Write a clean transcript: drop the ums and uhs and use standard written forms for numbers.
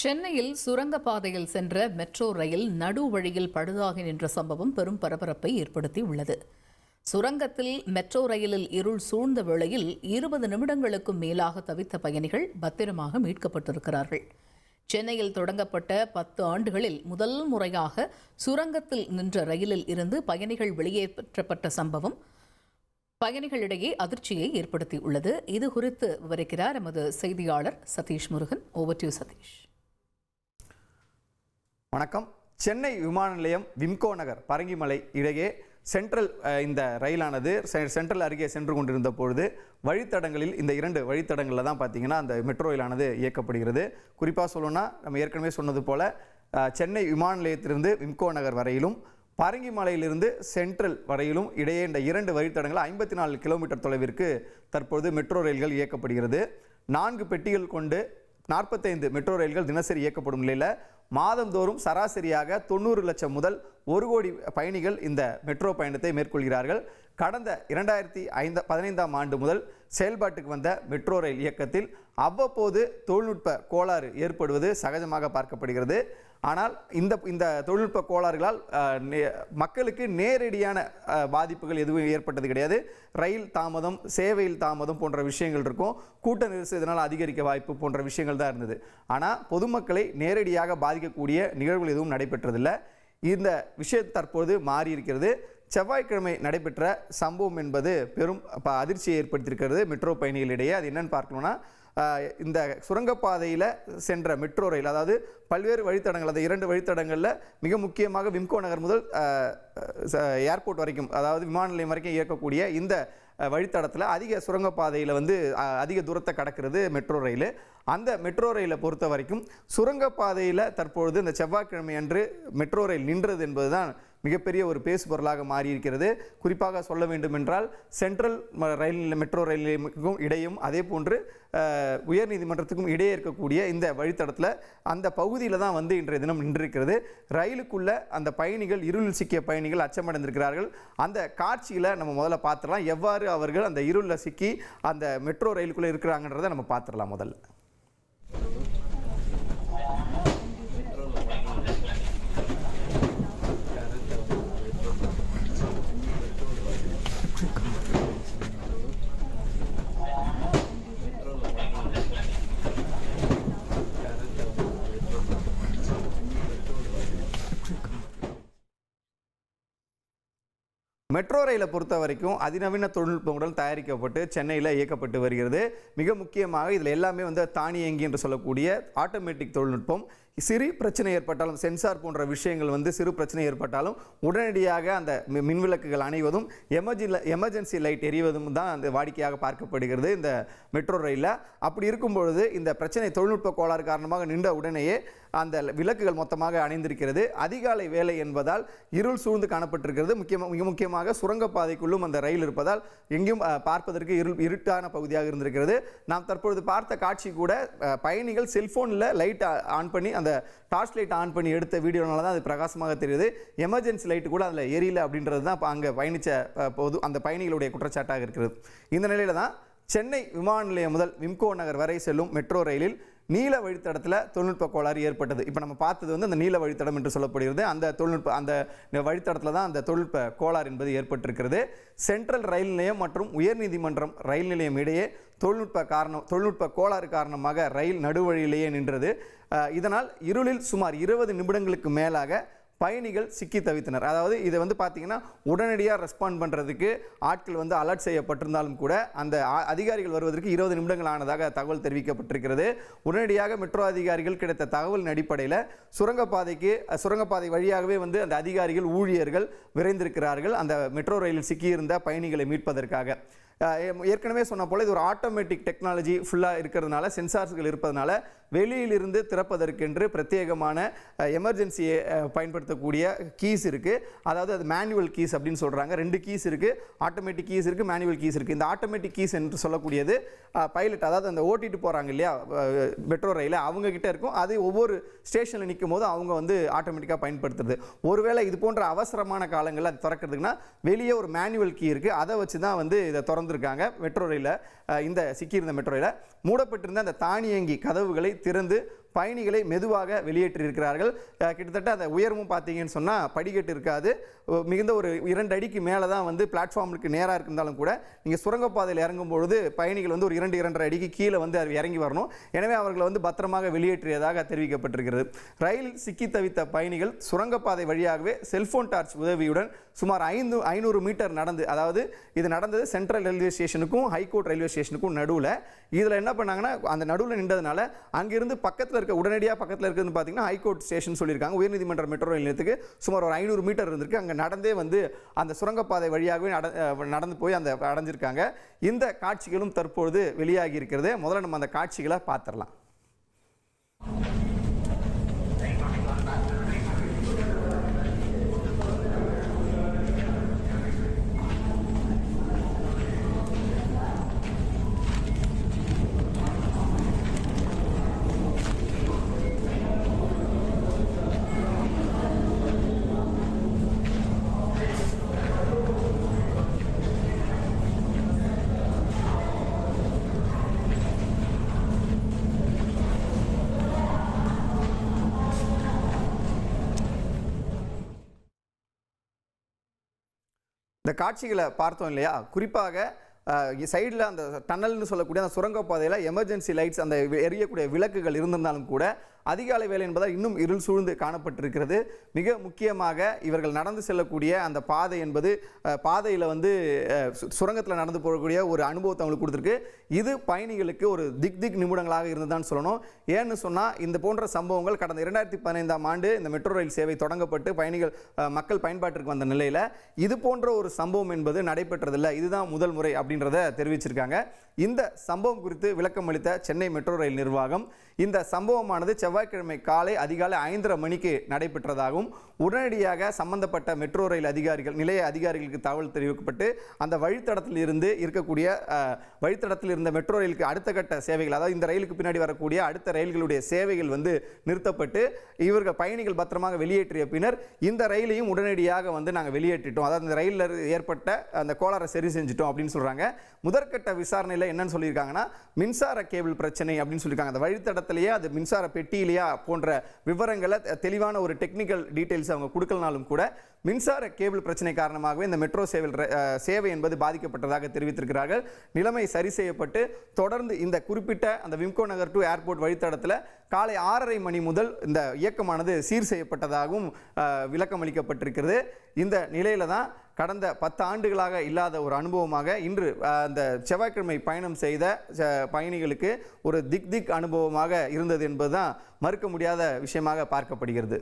சென்னையில் சுரங்கப்பாதையில் சென்ற metro rail நடுவழியில் பழுதாகி நின்ற சம்பவம் பெரும் பரபரப்பை ஏற்படுத்தி உள்ளது. சுரங்கத்தில் மெட்ரோ ரயிலில் இருள் சூழ்ந்த வேளையில் 20 நிமிடங்களுக்கும் மேலாக தவித்த பயணிகள் பத்திரமாக மீட்கப்பட்டிருக்கிறார்கள். சென்னையில் தொடங்கப்பட்ட 10 ஆண்டுகளில் முதல் முறையாக சுரங்கத்தில் நின்ற ரயிலில் இருந்து பயணிகள் வெளியேற்றப்பட்ட சம்பவம் பயணிகளிடையே அதிர்ச்சியை ஏற்படுத்தியுள்ளது. இது குறித்து விவரிக்கிறார் எமது செய்தியாளர் சதீஷ் முருகன். Over to Satish. வணக்கம். சென்னை விமான நிலையம் விம்கோ நகர் பரங்கிமலை இடையே சென்ட்ரல் இந்த ரயிலானது சென்ட்ரல் அருகே சென்று கொண்டிருந்த பொழுது வழித்தடங்களில் இந்த 2 வழித்தடங்களில் தான் பார்த்தீங்கன்னா அந்த மெட்ரோ ரயிலானது இயக்கப்படுகிறது. குறிப்பாக சொல்லணும்னா நம்ம ஏற்கனவே சொன்னது போல் சென்னை விமான நிலையத்திலிருந்து விம்கோ நகர் வரையிலும் பரங்கிமலையிலிருந்து சென்ட்ரல் வரையிலும் இடையே இந்த 2 வழித்தடங்கள் 54 கிலோமீட்டர் தொலைவிற்கு தற்போது மெட்ரோ ரயில்கள் இயக்கப்படுகிறது. 4 பெட்டிகள் கொண்டு 45 மெட்ரோ ரயில்கள் தினசரி இயக்கப்படும் நிலையில் மாதந்தோறும் சராசரியாக 90 லட்சம் முதல் 1 கோடி பயணிகள் இந்த மெட்ரோ பயணத்தை மேற்கொள்கிறார்கள். கடந்த 2015ஆம் ஆண்டு முதல் செயல்பாட்டுக்கு வந்த மெட்ரோ ரயில் இயக்கத்தில் அவ்வப்போது தொழில்நுட்ப கோளாறு ஏற்படுவது சகஜமாக பார்க்கப்படுகிறது. ஆனால் இந்த தொழில்நுட்ப கோளாறுகளால் மக்களுக்கு நேரடியான பாதிப்புகள் எதுவும் ஏற்பட்டது கிடையாது. ரயில் தாமதம், சேவையில் தாமதம் போன்ற விஷயங்கள் இருக்கும். கூட்ட நெரிசல் இதனால் அதிகரிக்க வாய்ப்பு போன்ற விஷயங்கள் தான் இருந்தது. ஆனால் பொதுமக்களை நேரடியாக பாதிக்கக்கூடிய நிகழ்வுகள் எதுவும் நடைபெற்றதில்லை. இந்த விஷயம் தற்போது மாறி இருக்கிறது. செவ்வாய்க்கிழமை நடைபெற்ற சம்பவம் என்பது பெரும் அதிர்ச்சியை ஏற்படுத்தியிருக்கிறது மெட்ரோ பயணிகளிடையே. அது என்னன்னு பார்க்கணும்னா, இந்த சுரங்கப்பாதையில் சென்ற மெட்ரோ ரயில், அதாவது பல்வேறு வழித்தடங்கள், அந்த 2 வழித்தடங்களில் மிக முக்கியமாக விம்கோ நகர் முதல் ஏர்போர்ட் வரைக்கும், அதாவது விமான நிலையம் வரைக்கும் இயக்கக்கூடிய இந்த வழித்தடத்தில் அதிக சுரங்கப்பாதையில் அதிக தூரத்தை கடக்கிறது மெட்ரோ ரயில். அந்த மெட்ரோ ரயிலை பொறுத்த வரைக்கும் சுரங்கப்பாதையில் தற்பொழுது இந்த செவ்வாய்க்கிழமை அன்று மெட்ரோ ரயில் நின்றது என்பதுதான் மிகப்பெரிய ஒரு பேசு பொருளாக மாறியிருக்கிறது. குறிப்பாக சொல்ல வேண்டும் என்றால் சென்ட்ரல் ரயில் மெட்ரோ ரயிலுக்கும் இடையும் அதே போன்று உயர்நீதிமன்றத்துக்கும் இடையே இருக்கக்கூடிய இந்த வழித்தடத்தில் அந்த பகுதியில் தான் இன்றைய தினம் நின்றிருக்கிறது. ரயிலுக்குள்ள அந்த பயணிகள், இருளில் சிக்கிய பயணிகள் அச்சமடைந்திருக்கிறார்கள். அந்த காட்சியில் நம்ம முதல்ல பார்த்துடலாம், எவ்வாறு அவர்கள் அந்த இருளில் சிக்கி அந்த மெட்ரோ ரயிலுக்குள்ளே இருக்கிறாங்கன்றதை நம்ம பார்த்துடலாம். முதல்ல மெட்ரோ ரயிலை பொறுத்த வரைக்கும் அதிநவீன தொழில்நுட்பங்களுடன் தயாரிக்கப்பட்டு சென்னையில் இயக்கப்பட்டு வருகிறது. மிக முக்கியமாக இதில் எல்லாமே தானியங்கி என்று சொல்லக்கூடிய ஆட்டோமேட்டிக் தொழில்நுட்பம். சிறு பிரச்சனை ஏற்பட்டாலும், சென்சார் போன்ற விஷயங்கள் சிறு பிரச்சனை ஏற்பட்டாலும் உடனடியாக அந்த மின்விளக்குகள் அணைவதும் எமர்ஜென்சி லைட் எரிவதும் தான் அந்த வாடிக்கையாக பார்க்கப்படுகிறது இந்த மெட்ரோ ரயிலில். அப்படி இருக்கும் பொழுது இந்த பிரச்சனை தொழில்நுட்ப கோளாறு காரணமாக நின்ற உடனேயே அந்த விளக்குகள் மொத்தமாக அணைந்திருக்கிறது. அதிகாலை வேலை என்பதால் இருள் சூழ்ந்து காணப்பட்டிருக்கிறது. மிக முக்கியமாக சுரங்கப்பாதைக்குள்ளும் அந்த ரயில் இருப்பதால் எங்கேயும் பார்ப்பதற்கு இருட்டான பகுதியாக இருந்திருக்கிறது. நாம் தற்பொழுது பார்த்த காட்சி கூட பயணிகள் செல்போனில் லைட் ஆன் பண்ணி, அந்த டார்ச் லைட் ஆன் பண்ணி எடுத்த வீடியோனால தான் அது பிரகாசமாக தெரியுது. எமர்ஜென்சி லைட்டு கூட அதில் எரியல அப்படின்றது தான் அங்கே பயணித்த போது அந்த பயணிகளுடைய குற்றச்சாட்டாக இருக்கிறது. இந்த நிலையில தான் சென்னை விமான நிலையம் முதல் விம்கோ நகர் வரை செல்லும் மெட்ரோ ரயிலில் நீல வழித்தடத்தில் தொழில்நுட்ப கோளாறு ஏற்பட்டது. இப்போ நம்ம பார்த்தது அந்த நீல வழித்தடம் என்று சொல்லப்படுகிறது. அந்த வழித்தடத்தில் தான் அந்த தொழில்நுட்ப கோளாறு என்பது ஏற்பட்டிருக்கிறது. சென்ட்ரல் ரயில் நிலையம் மற்றும் உயர்நீதிமன்றம் ரயில் நிலையம் இடையே தொழில்நுட்ப கோளாறு காரணமாக ரயில் நடுவழியிலேயே நின்றது. இதனால் இருளில் சுமார் 20 நிமிடங்களுக்கு மேலாக பயணிகள் சிக்கி தவித்தனர். அதாவது இதை பார்த்தீங்கன்னா உடனடியாக ரெஸ்பாண்ட் பண்ணுறதுக்கு ஆட்கள் அலர்ட் செய்யப்பட்டிருந்தாலும் கூட அந்த அதிகாரிகள் வருவதற்கு 20 நிமிடங்கள் ஆனதாக தகவல் தெரிவிக்கப்பட்டிருக்கிறது. உடனடியாக மெட்ரோ அதிகாரிகள் கிடைத்த தகவலின் அடிப்படையில் சுரங்கப்பாதை வழியாகவே அந்த அதிகாரிகள், ஊழியர்கள் விரைந்திருக்கிறார்கள் அந்த மெட்ரோ ரயிலில் சிக்கியிருந்த பயணிகளை மீட்பதற்காக. ஏற்கனவே சொன்ன போல இது ஒரு ஆட்டோமேட்டிக் டெக்னாலஜி ஃபுல்லாக இருக்கிறதுனால, சென்சார்ஸ்கள் இருப்பதனால வெளியிலிருந்து திறப்பதற்கென்று பிரத்யேகமான எமர்ஜென்சியை பயன்படுத்தக்கூடிய கீஸ் இருக்குது. அதாவது அது மேனுவல் கீஸ் அப்படின்னு சொல்கிறாங்க. 2 கீஸ் இருக்குது, ஆட்டோமேட்டிக் கீஸ் இருக்குது, மேனுவல் கீஸ் இருக்குது. இந்த ஆட்டோமேட்டிக் கீஸ் என்று சொல்லக்கூடியது பைலட், அதாவது அந்த ஓட்டிட்டு போகிறாங்க இல்லையா மெட்ரோ ரயிலில், அவங்கக்கிட்ட இருக்கும். அது ஒவ்வொரு ஸ்டேஷனில் நிற்கும் போது அவங்க ஆட்டோமேட்டிக்காக பயன்படுத்துறது. ஒருவேளை இது போன்ற அவசரமான காலங்களில் அது திறக்கிறதுக்குன்னா வெளியே ஒரு மேனுவல் கீ இருக்குது, அதை வச்சு தான் இதை திறந்துருக்காங்க மெட்ரோ ரயிலில். இந்த சிக்கியிருந்த மெட்ரோ ரயிலில் மூடப்பட்டிருந்த அந்த தானியங்கி கதவுகளை திறந்து பயணிகளை மெதுவாக வெளியேற்றியிருக்கிறார்கள். கிட்டத்தட்ட அந்த உயரமும் பார்த்தீங்கன்னு சொன்னால் படிக்கட்டு இருக்காது, மிகுந்த ஒரு 2 அடிக்கு மேலே தான் வந்து பிளாட்ஃபார்முக்கு நேராக இருந்தாலும் கூட நீங்கள் சுரங்கப்பாதையில் இறங்கும் பொழுது பயணிகள் வந்து ஒரு 2-2.5 அடிக்கு கீழே வந்து இறங்கி வரணும். எனவே அவர்களை வந்து பத்திரமாக வெளியேற்றியதாக தெரிவிக்கப்பட்டிருக்கிறது. ரயில் சிக்கி தவித்த பயணிகள் சுரங்கப்பாதை வழியாகவே செல்போன் டார்ச் உதவியுடன் சுமார் 500 மீட்டர் நடந்து, அதாவது இது நடந்தது சென்ட்ரல் ரயில்வே ஸ்டேஷனுக்கும் ஹைகோர்ட் ரயில்வே ஸ்டேஷனுக்கும் நடுவில். இதில் என்ன பண்ணாங்கன்னா, அந்த நடுவில் நின்றதுனால அங்கிருந்து உடனடியாக பக்கத்தில் இருக்கிறது பார்த்தீங்கன்னா ஹைகோர்ட் ஸ்டேஷன் சொல்லியிருக்காங்க. உயர்நீதிமன்ற மெட்ரோ ரயில் நிலையத்துக்கு சுமார் ஒரு 500 மீட்டர் இருந்திருக்கு. அங்கே நடந்தே வந்து அந்த சுரங்கப்பாதை வழியாகவே நடந்து போய் அந்த அடைஞ்சிருக்காங்க. இந்த காட்சிகளும் தற்பொழுது வெளியாகி இருக்கிறது. முதல்ல நம்ம அந்த காட்சிகளை பார்த்துடலாம். இந்த காட்சிகளை பார்த்தோம் இல்லையா, குறிப்பாக சைடில் அந்த டன்னல்னு சொல்லக்கூடிய அந்த சுரங்கப்பாதையில் எமர்ஜென்சி லைட்ஸ், அந்த எரியக்கூடிய விளக்குகள் இருந்திருந்தாலும் கூட அதிகாலை வேலை என்பதால் இன்னும் இருள் சூழ்ந்து காணப்பட்டிருக்கிறது. மிக முக்கியமாக இவர்கள் நடந்து செல்லக்கூடிய அந்த பாதை என்பது பாதையில் வந்து சுரங்கத்தில் நடந்து போகக்கூடிய ஒரு அனுபவத்தை அவங்களுக்கு கொடுத்துருக்கு. இது பயணிகளுக்கு ஒரு திக் நிமிடங்களாக இருந்ததுதான் சொல்லணும். ஏன்னு சொன்னால், இந்த போன்ற சம்பவங்கள் கடந்த 2015ஆம் ஆண்டு இந்த மெட்ரோ ரயில் சேவை தொடங்கப்பட்டு மக்கள் பயன்பாட்டிற்கு வந்த நிலையில் இது போன்ற ஒரு சம்பவம் என்பது நடைபெற்றதில்லை. இதுதான் முதல் முறை அப்படின்றத தெரிவிச்சிருக்காங்க. இந்த சம்பவம் குறித்து விளக்கம் அளித்த சென்னை மெட்ரோ ரயில் நிர்வாகம், இந்த சம்பவமானது செவ்வாய்க்கிழமை காலை அதிகாலை 5:30 மணிக்கு நடைபெற்றதாகவும் உடனடியாக சம்பந்தப்பட்ட மெட்ரோ ரயில் நிலைய அதிகாரிகளுக்கு தகவல் தெரிவிக்கப்பட்டு அந்த வழித்தடத்தில் இருந்த மெட்ரோ ரயிலுக்கு அடுத்த கட்ட சேவைகள், அதாவது இந்த ரயிலுக்கு பின்னாடி வரக்கூடிய அடுத்த ரயில்களுடைய சேவைகள் வந்து நிறுத்தப்பட்டு இவர்கள் பயணிகள் பத்திரமாக வெளியேற்றிய பின்னர் இந்த ரயிலையும் உடனடியாக வந்து நாங்கள் வெளியேற்றிட்டோம், அதாவது இந்த ரயிலில் ஏற்பட்ட அந்த கோளாறை சரி செஞ்சிட்டோம் அப்படின்னு சொல்கிறாங்க. முதற்கட்ட விசாரணையில் என்னன்னு சொல்லியிருக்காங்கன்னா, மின்சார கேபிள் பிரச்சனை அப்படின்னு சொல்லியிருக்காங்க. அந்த வழித்தடத்திலேயே அது மின்சார பெட்டியிலேயா போன்ற விவரங்களை தெளிவான ஒரு டெக்னிக்கல் டீட்டெயில்ஸ் அவங்க கொடுக்கலனாலும் கூட மின்சார கேபிள் பிரச்சனை காரணமாகவே இந்த மெட்ரோ சேவை என்பது பாதிக்கப்பட்டதாக தெரிவித்திருக்கிறார்கள். நிலைமை சரி செய்யப்பட்டு தொடர்ந்து இந்த குறிப்பிட்ட அந்த விம்கோ நகர் டு ஏர்போர்ட் வழித்தடத்தில் காலை 6:30 மணி முதல் இந்த இயக்கமானது சீர் செய்யப்பட்டதாகவும் விளக்கம் அளிக்கப்பட்டிருக்கிறது. இந்த நிலையில தான் கடந்த 10 ஆண்டுகளாக இல்லாத ஒரு அனுபவமாக இன்று அந்த செவ்வாய்க்கிழமை பயணம் செய்த பயணிகளுக்கு ஒரு திக் அனுபவமாக இருந்தது என்பதுதான் மறுக்க முடியாத விஷயமாக பார்க்கப்படுகிறது.